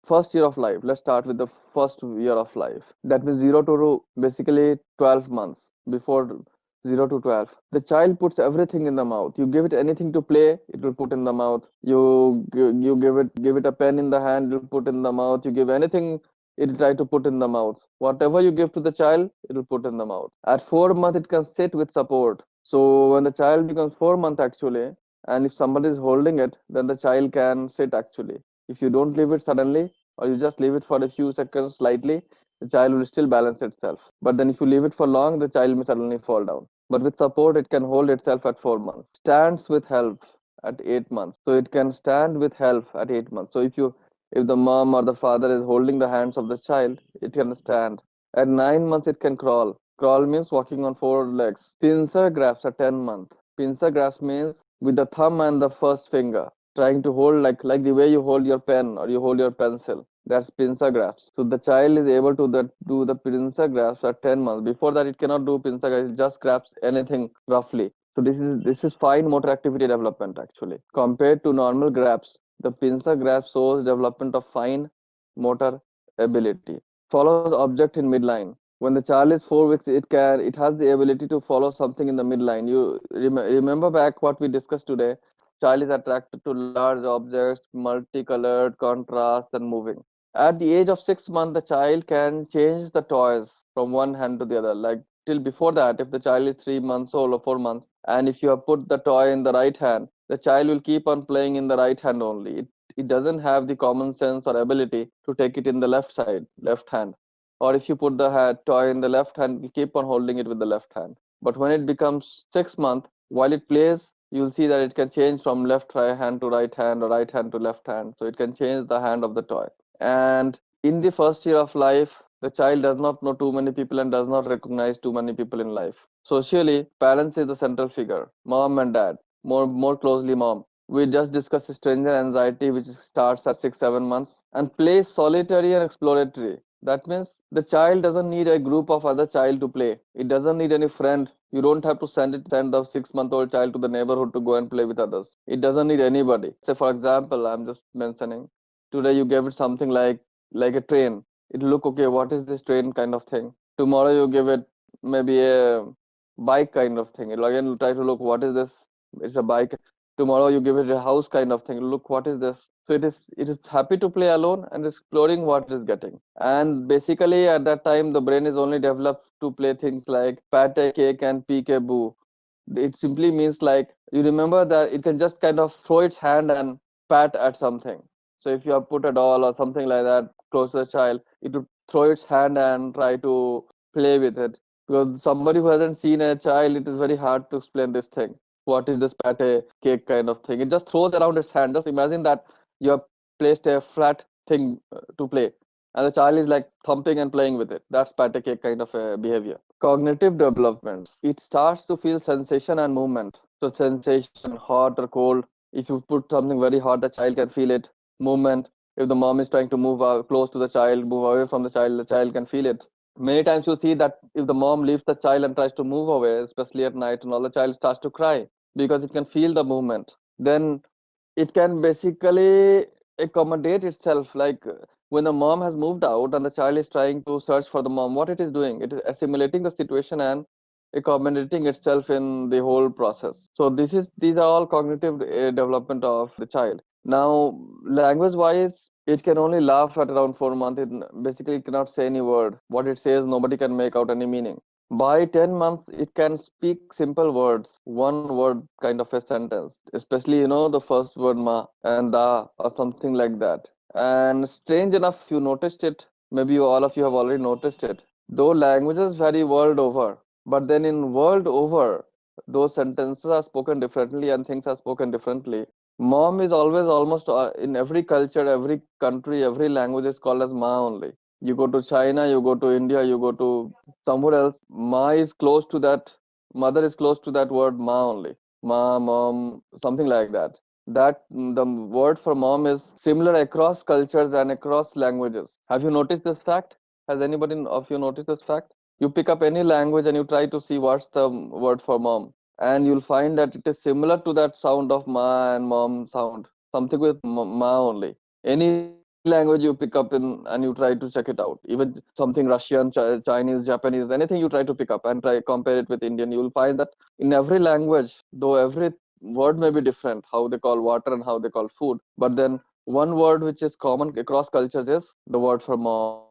first year of life. Let's start with the first year of life. That means 0 to basically 12 months. Before 0 to 12, the child puts everything in the mouth. You give it anything to play, it will put in the mouth. You give it a pen in the hand, it will put in the mouth. You give anything, it will try to put in the mouth. Whatever you give to the child, it will put in the mouth. At 4 months, it can sit with support. So when the child becomes 4 months actually, and if somebody is holding it, then the child can sit actually. If you don't leave it suddenly, or you just leave it for a few seconds slightly, the child will still balance itself. But then if you leave it for long, the child may suddenly fall down. But with support, it can hold itself at 4 months. Stands with help at 8 months. So it can stand with help at 8 months. So if the mom or the father is holding the hands of the child, it can stand. At 9 months, it can crawl. Crawl means walking on four legs. Pincer grasps at 10 months. Pincer grasp means with the thumb and the first finger, trying to hold like the way you hold your pen or you hold your pencil. That's pincer grasp. So the child is able to do the pincer grasp at 10 months. Before that, it cannot do pincer grasp. It just grasps anything roughly. So this is fine motor activity development actually. Compared to normal grasps, the pincer grasp shows development of fine motor ability. Follows object in midline. When the child is 4 weeks, it has the ability to follow something in the midline. You remember back what we discussed today. Child is attracted to large objects, multicolored, contrast, and moving. At the age of 6 months, the child can change the toys from one hand to the other. Like till before that, if the child is 3 months old or 4 months, and if you have put the toy in the right hand, the child will keep on playing in the right hand only. It doesn't have the common sense or ability to take it in the left side, left hand. Or if you put the toy in the left hand, you keep on holding it with the left hand. But when it becomes 6 months, while it plays, you'll see that it can change from left right hand to right hand or right hand to left hand. So it can change the hand of the toy. And in the first year of life, the child does not know too many people and does not recognize too many people in life. Socially, parents is the central figure, mom and dad, more closely mom. We just discussed stranger anxiety, which starts at 6 7 months, and play solitary and exploratory. That means the child doesn't need a group of other child to play. It doesn't need any friend. You don't have to send the 6 month old child to the neighborhood to go and play with others. It doesn't need anybody. Say for example, I'm just mentioning today you gave it something like a train. It look okay. What is this train kind of thing? Tomorrow you give it maybe a bike kind of thing. It'll again try to look what is this? It's a bike. Tomorrow you give it a house kind of thing. Look what is this? So it is happy to play alone and exploring what it is getting. And basically at that time the brain is only developed to play things like pate cake and peekaboo. It simply means like you remember that it can just kind of throw its hand and pat at something. So if you have put a doll or something like that close to the child, it would throw its hand and try to play with it. Because somebody who hasn't seen a child, it is very hard to explain this thing. What is this pate cake kind of thing? It just throws around its hand. Just imagine that you have placed a flat thing to play, and the child is like thumping and playing with it. That's pate cake kind of a behavior. Cognitive development. It starts to feel sensation and movement. So sensation, hot or cold. If you put something very hot, the child can feel it. Movement. If the mom is trying to move close to the child, move away from the child can feel it. Many times you see that if the mom leaves the child and tries to move away, especially at night, and all the child starts to cry because it can feel the movement. Then it can basically accommodate itself like when the mom has moved out and the child is trying to search for the mom, what it is doing, it is assimilating the situation and accommodating itself in the whole process. So these are all cognitive development of the child. Now language wise, it can only laugh at around 4 months. It basically cannot say any word. What it says nobody can make out any meaning. By 10 months, it can speak simple words, one word kind of a sentence, especially, the first word ma and da or something like that. And strange enough, you noticed it, maybe all of you have already noticed it, though languages vary world over, but then in world over, those sentences are spoken differently and things are spoken differently. Mom is always almost in every culture, every country, every language is called as ma only. You go to China, you go to India, you go to somewhere else, ma is close to that, mother is close to that word ma only. Ma, mom, something like that. The word for mom is similar across cultures and across languages. Have you noticed this fact? Has anybody of you noticed this fact? You pick up any language and you try to see what's the word for mom, and you'll find that it is similar to that sound of ma and mom sound, something with ma only. Any language language you pick up in and you try to check it out, even something Russian, Chinese, Japanese, anything you try to pick up and try compare it with Indian, you will find that in every language, though every word may be different, how they call water and how they call food, but then one word which is common across cultures is the word for mom.